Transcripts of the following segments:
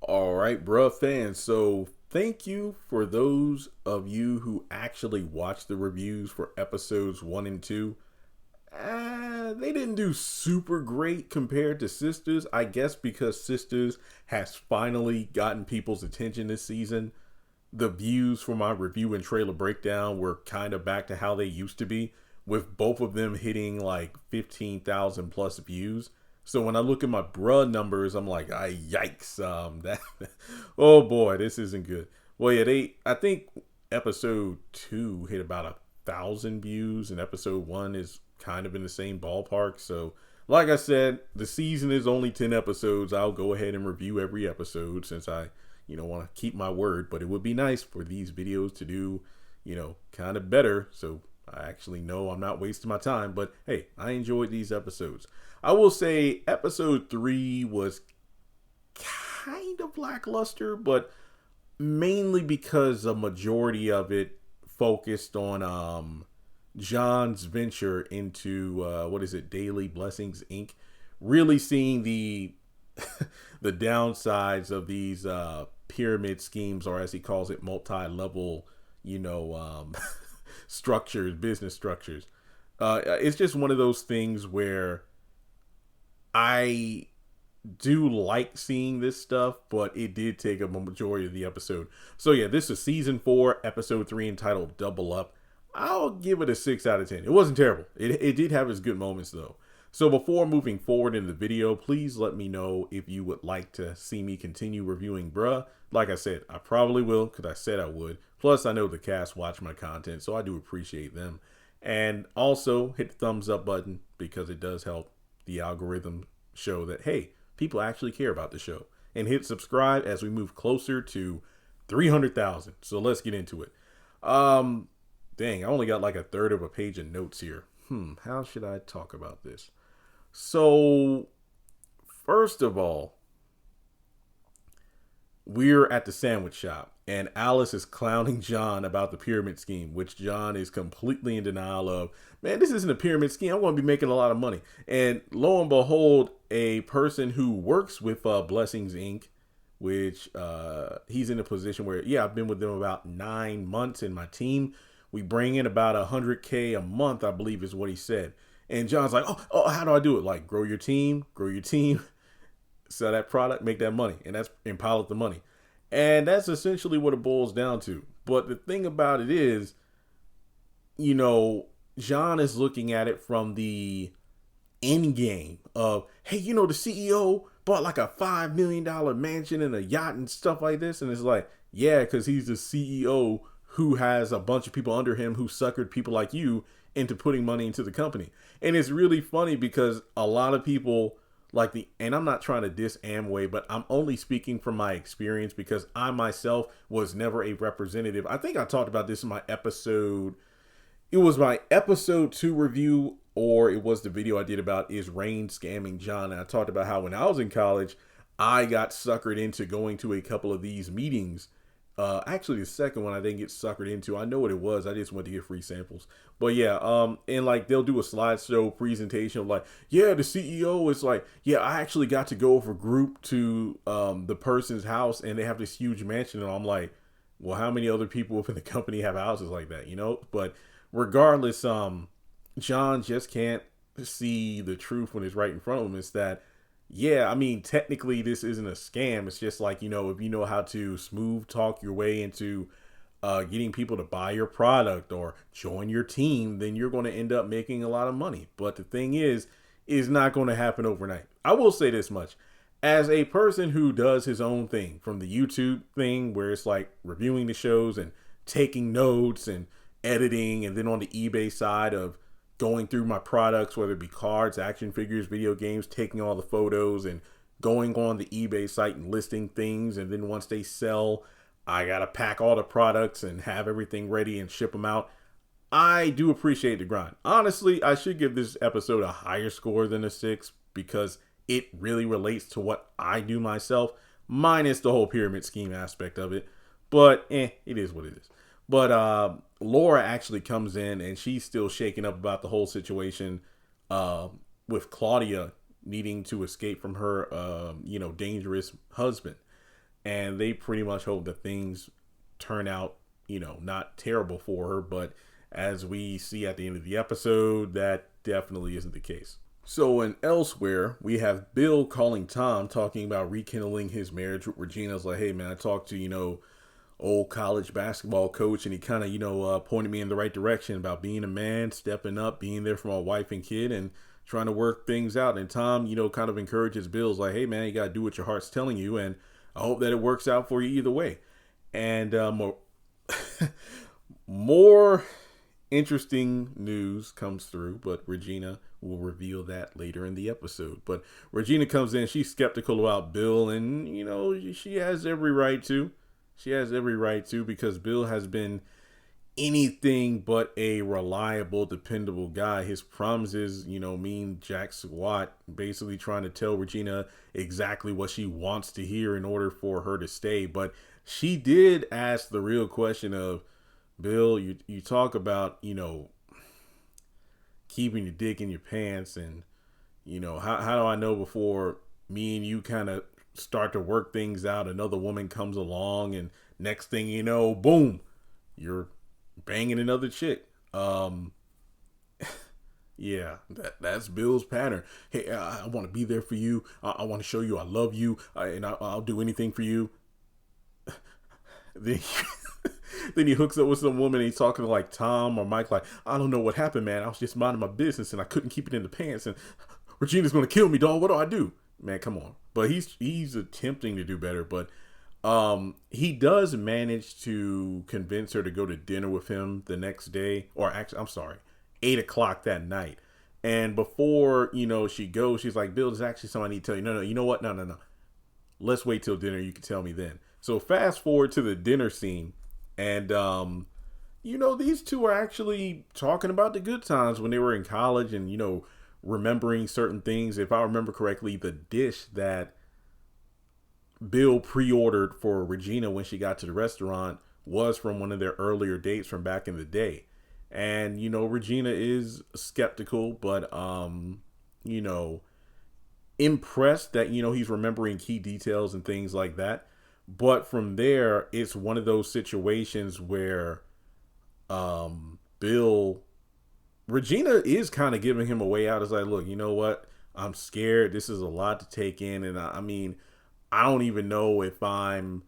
All right, bruh fans. So thank you for those of you who actually watched the reviews for episodes 1 and 2. They didn't do super great compared to Sisters. I guess because Sisters has finally gotten people's attention this season. The views for my review and trailer breakdown were kind of back to how they used to be, with both of them hitting like 15,000 plus views. So when I look at my bruh numbers, I'm like, yikes. That oh boy, this isn't good. Well, yeah, I think episode 2 hit about 1,000 views, and episode 1 is kind of in the same ballpark. So like I said, the season is only 10 episodes. I'll go ahead and review every episode since I want to keep my word, but it would be nice for these videos to do, kind of better. So I actually know I'm not wasting my time, but hey, I enjoyed these episodes. I will say episode 3 was kind of lackluster, but mainly because a majority of it focused on John's venture into Daily Blessings Inc. Really seeing the the downsides of these pyramid schemes, or as he calls it, multi-level, structures, business structures. It's just one of those things where I do like seeing this stuff, but it did take a majority of the episode. So yeah, this is season 4, episode 3, entitled Double Up. I'll give it a 6 out of 10. It wasn't terrible. It did have its good moments though. So before moving forward in the video, please let me know if you would like to see me continue reviewing bruh. Like I said, I probably will because I said I would. Plus, I know the cast watch my content, so I do appreciate them. And also hit the thumbs up button because it does help the algorithm show that, hey, people actually care about the show. And hit subscribe as we move closer to 300,000. So let's get into it. Dang, I only got like a third of a page of notes here. How should I talk about this? So, first of all, we're at the sandwich shop and Alice is clowning John about the pyramid scheme, which John is completely in denial of. Man, this isn't a pyramid scheme. I'm going to be making a lot of money. And lo and behold, a person who works with Blessings Inc., which he's in a position where, yeah, I've been with them about 9 months in my team. We bring in about 100K a month, I believe is what he said. And John's like, oh, how do I do it? Like, grow your team, sell that product, make that money. And pile up the money. And that's essentially what it boils down to. But the thing about it is, John is looking at it from the end game of, hey, the CEO bought like a $5 million mansion and a yacht and stuff like this. And it's like, yeah, because he's the CEO who has a bunch of people under him who suckered people like you into putting money into the company. And it's really funny because a lot of people and I'm not trying to diss Amway, but I'm only speaking from my experience because I myself was never a representative. I think I talked about this in my episode. It was my episode 2 review, or it was the video I did about Is Rain Scamming John? And I talked about how when I was in college, I got suckered into going to a couple of these meetings. Actually, the second one I didn't get suckered into. I know what it was. I just went to get free samples. But yeah, and like they'll do a slideshow presentation of like, yeah, the CEO is like, yeah, I actually got to go for group to the person's house and they have this huge mansion. And I'm like, well, how many other people within the company have houses like that, But regardless, John just can't see the truth when it's right in front of him. It's that, yeah, I mean, technically this isn't a scam. It's just like, if you know how to smooth talk your way into getting people to buy your product or join your team, then you're going to end up making a lot of money. But the thing is not going to happen overnight. I will say this much. As a person who does his own thing, from the YouTube thing where it's like reviewing the shows and taking notes and editing, and then on the eBay side of going through my products, whether it be cards, action figures, video games, taking all the photos and going on the eBay site and listing things. And then once they sell, I got to pack all the products and have everything ready and ship them out. I do appreciate the grind. Honestly, I should give this episode a higher score than a 6 because it really relates to what I do myself, minus the whole pyramid scheme aspect of it. But it is what it is. But Laura actually comes in and she's still shaken up about the whole situation with Claudia needing to escape from her, dangerous husband. and they pretty much hope that things turn out, not terrible for her. But as we see at the end of the episode, that definitely isn't the case. So in elsewhere, we have Bill calling Tom, talking about rekindling his marriage with Regina. It's like, hey man, I talked to, old college basketball coach, and he kind of, pointed me in the right direction about being a man, stepping up, being there for my wife and kid, and trying to work things out. And Tom, kind of encourages Bill's like, hey man, you got to do what your heart's telling you, and I hope that it works out for you either way. And more interesting news comes through, but Regina will reveal that later in the episode. But Regina comes in, she's skeptical about Bill, and she has every right to. She has every right to, because Bill has been anything but a reliable, dependable guy. His promises, mean jack squat, basically trying to tell Regina exactly what she wants to hear in order for her to stay. But she did ask the real question of, Bill, you talk about, keeping your dick in your pants, and, how do I know before me and you kind of start to work things out, another woman comes along, and next thing you know, boom, you're banging another chick. Yeah, that's Bill's pattern. Hey, I want to be there for you. I want to show you I love you, and I'll do anything for you. Then he hooks up with some woman, and he's talking to like Tom or Mike, like, I don't know what happened, man. I was just minding my business and I couldn't keep it in the pants, and Regina's gonna kill me, dog. What do I do? Man, come on. But he's attempting to do better, but he does manage to convince her to go to dinner with him the next day, or actually, I'm sorry, 8 o'clock that night. And before, she goes, she's like, Bill, there's actually something I need to tell you. No, you know what? No. Let's wait till dinner. You can tell me then. So fast forward to the dinner scene. And, these two are actually talking about the good times when they were in college, and, remembering certain things. If I remember correctly, the dish that Bill pre-ordered for Regina when she got to the restaurant was from one of their earlier dates from back in the day. And, Regina is skeptical, but, impressed that, he's remembering key details and things like that. But from there, it's one of those situations where Regina is kind of giving him a way out. It's like, look, you know what? I'm scared. This is a lot to take in. And I mean, I don't even know if I'm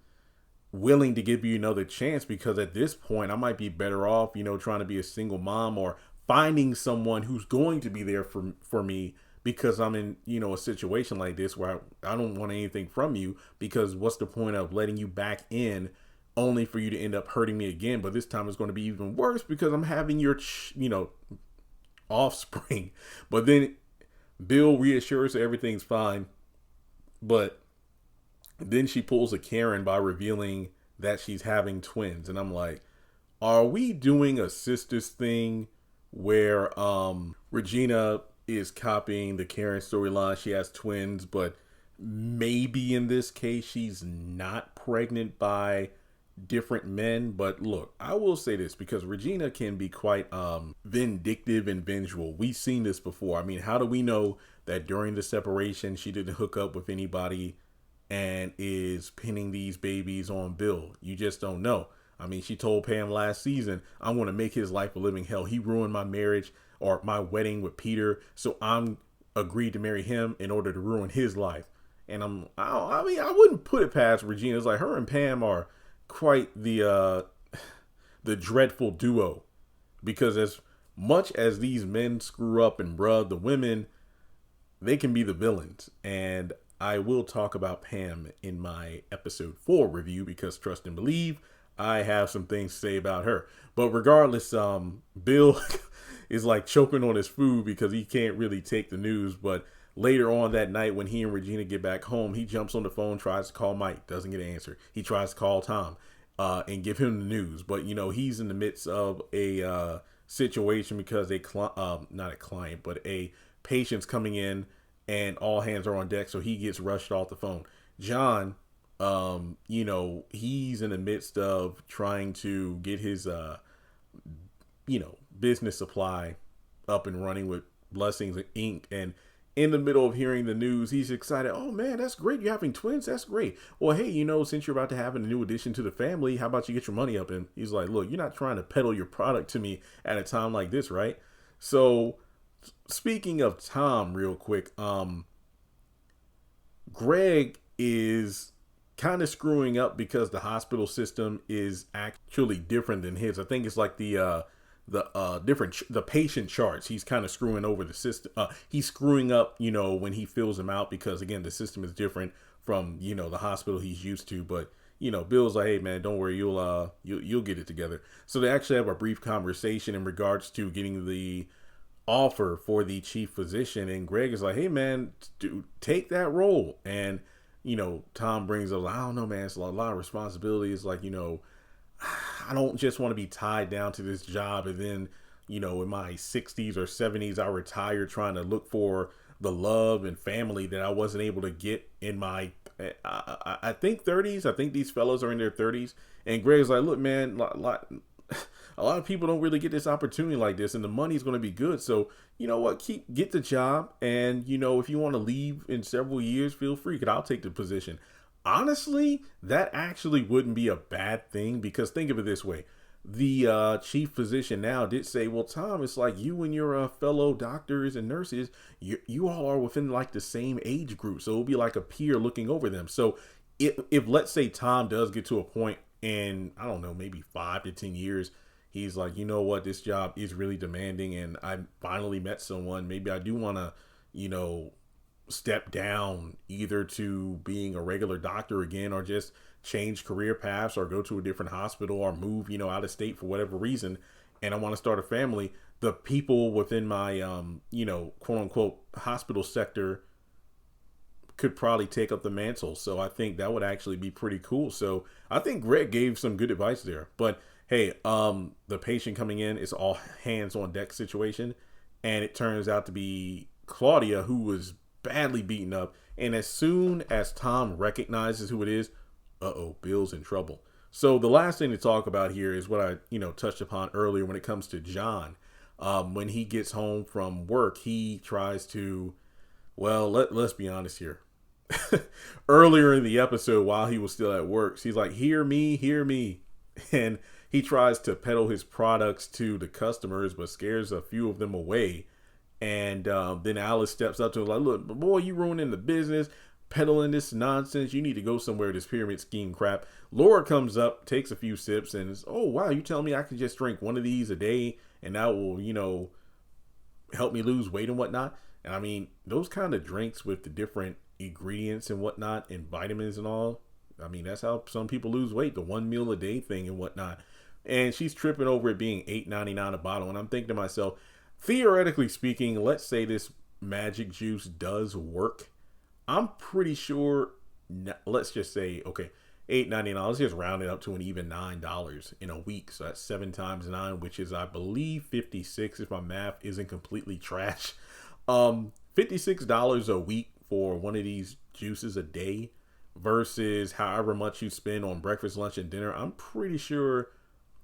willing to give you another chance, because at this point I might be better off, trying to be a single mom, or finding someone who's going to be there for me, because I'm in, a situation like this where I don't want anything from you, because what's the point of letting you back in only for you to end up hurting me again? But this time it's going to be even worse because I'm having your, offspring. But then Bill reassures her everything's fine. But then she pulls a Karen by revealing that she's having twins. And I'm like, are we doing a Sistas thing where Regina is copying the Karen storyline? She has twins, but maybe in this case she's not pregnant by different men. But look, I will say this, because Regina can be quite vindictive and vengeful. We've seen this before. I mean, how do we know that during the separation she didn't hook up with anybody and is pinning these babies on Bill? You just don't know. I mean, she told Pam last season, I'm going to make his life a living hell. He ruined my marriage, or my wedding with Peter, so I'm agreed to marry him in order to ruin his life. And I wouldn't put it past Regina. It's like her and Pam are quite the dreadful duo, because as much as these men screw up and rub the women, they can be the villains. And I will talk about Pam in my episode 4 review, because trust and believe, I have some things to say about her. But regardless, Bill is like choking on his food because he can't really take the news. But later on that night, when he and Regina get back home, he jumps on the phone, tries to call Mike, doesn't get an answer. He tries to call Tom and give him the news. But, he's in the midst of a situation because not a client, but a patient's coming in, and all hands are on deck. So he gets rushed off the phone. John, he's in the midst of trying to get his, business supply up and running with Blessings Inc. And in the middle of hearing the news, he's excited. Oh man, that's great. You're having twins. That's great. Well, hey, since you're about to have a new addition to the family, how about you get your money up? And he's like, look, you're not trying to peddle your product to me at a time like this, right? So speaking of Tom real quick, Greg is kind of screwing up because the hospital system is actually different than his. I think it's like the patient charts. He's kind of screwing over the system. He's screwing up, when he fills them out, because again, the system is different from, the hospital he's used to. But, Bill's like, hey man, don't worry, you'll get it together. So they actually have a brief conversation in regards to getting the offer for the chief physician, and Greg is like, hey man, dude, take that role. And Tom brings up, I don't know man, it's a lot of responsibility. It's like, I don't just want to be tied down to this job and then in my 60s or 70s I retire trying to look for the love and family that I wasn't able to get in my I think 30s. I think these fellows are in their 30s. And Greg's like, look man, a lot of people don't really get this opportunity like this, and the money's going to be good. So, you know what? Get the job. And, if you want to leave in several years, feel free, because I'll take the position. Honestly, that actually wouldn't be a bad thing, because think of it this way. The chief physician now did say, well, Tom, it's like you and your fellow doctors and nurses, you all are within like the same age group. So it'll be like a peer looking over them. So if let's say Tom does get to a point in, I don't know, maybe 5 to 10 years, he's like, you know what, this job is really demanding and I finally met someone. Maybe I do want to, step down either to being a regular doctor again, or just change career paths, or go to a different hospital, or move, out of state for whatever reason. And I want to start a family. The people within my, quote unquote hospital sector could probably take up the mantle. So I think that would actually be pretty cool. So I think Greg gave some good advice there. But hey, the patient coming in, it's all hands on deck situation. And it turns out to be Claudia, who was badly beaten up. And as soon as Tom recognizes who it is, Bill's in trouble. So the last thing to talk about here is what I, touched upon earlier when it comes to John. When he gets home from work, he tries to, well, let's be honest here. Earlier in the episode, while he was still at work, he's like, hear me. And he tries to peddle his products to the customers, but scares a few of them away. And then Alice steps up to him like, look, boy, you ruining the business, peddling this nonsense. You need to go somewhere, this pyramid scheme crap. Laura comes up, takes a few sips, and is, oh, wow, you telling me I can just drink one of these a day and that will, help me lose weight and whatnot? And I mean, those kind of drinks with the different ingredients and whatnot and vitamins and all, I mean, that's how some people lose weight, the 1 meal a day thing and whatnot. And she's tripping over it being $8.99 a bottle. And I'm thinking to myself, theoretically speaking, let's say this magic juice does work. I'm pretty sure, let's just say, okay, $8.99. Let's just round it up to an even $9 in a week. So that's 7 times 9, which is, I believe, 56 if my math isn't completely trash. $56 a week for one of these juices a day versus however much you spend on breakfast, lunch, and dinner. I'm pretty sure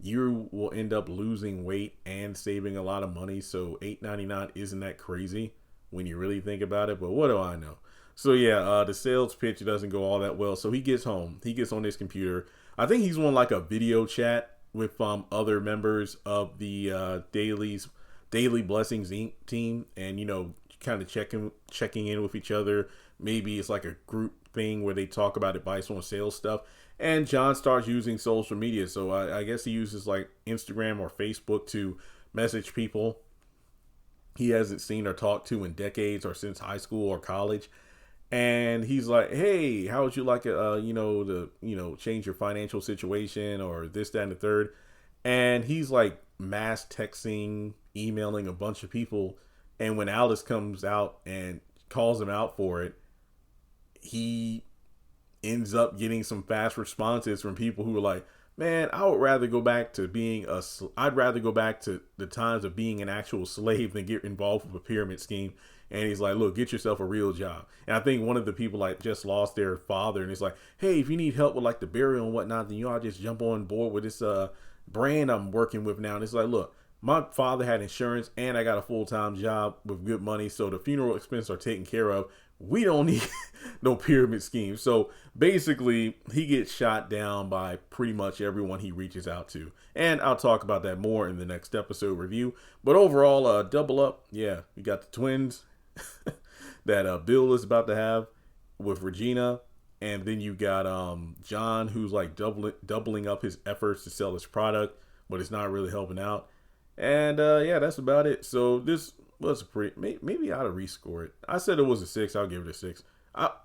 you will end up losing weight and saving a lot of money. So $8.99 isn't that crazy when you really think about it, but what do I know? So yeah, the sales pitch doesn't go all that well. So he gets home, he gets on his computer. I think he's on like a video chat with other members of the Daily Blessings Inc. team, and kind of checking in with each other. Maybe it's like a group thing where they talk about advice on sales stuff. And John starts using social media. So I guess he uses like Instagram or Facebook to message people he hasn't seen or talked to in decades or since high school or college. And he's like, hey, how would you like it, to change your financial situation or this, that, and the third. And he's like mass texting, emailing a bunch of people. And when Alice comes out and calls him out for it, he ends up getting some fast responses from people who are like, man, I would rather go back to I'd rather go back to the times of being an actual slave than get involved with a pyramid scheme. And he's like, look, get yourself a real job. And I think one of the people like just lost their father, and it's like, hey, if you need help with like the burial and whatnot, then I'll just jump on board with this brand I'm working with now. And it's like, look, my father had insurance and I got a full-time job with good money, so the funeral expenses are taken care of. We don't need no pyramid scheme. So basically, he gets shot down by pretty much everyone he reaches out to. And I'll talk about that more in the next episode review. But overall, double up. Yeah, we got the twins that Bill is about to have with Regina. And then you got John, who's like doubling up his efforts to sell his product, but it's not really helping out. And yeah, that's about it. So this was maybe I'd rescore it. I said it was a 6. I'll give it a 6.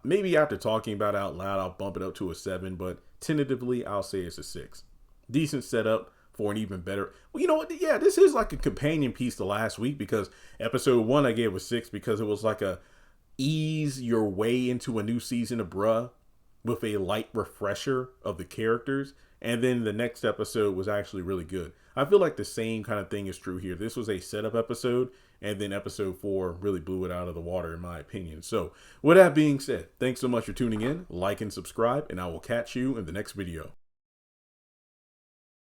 Maybe after talking about it out loud, I'll bump it up to a 7. But tentatively, I'll say it's a 6. Decent setup for an even better. Well, you know what? Yeah, this is like a companion piece to last week, because episode 1 I gave a 6 because it was like a ease your way into a new season of Bruh with a light refresher of the characters. And then the next episode was actually really good. I feel like the same kind of thing is true here. This was a setup episode, and then episode 4 really blew it out of the water, in my opinion. So with that being said, thanks so much for tuning in. Like and subscribe, and I will catch you in the next video.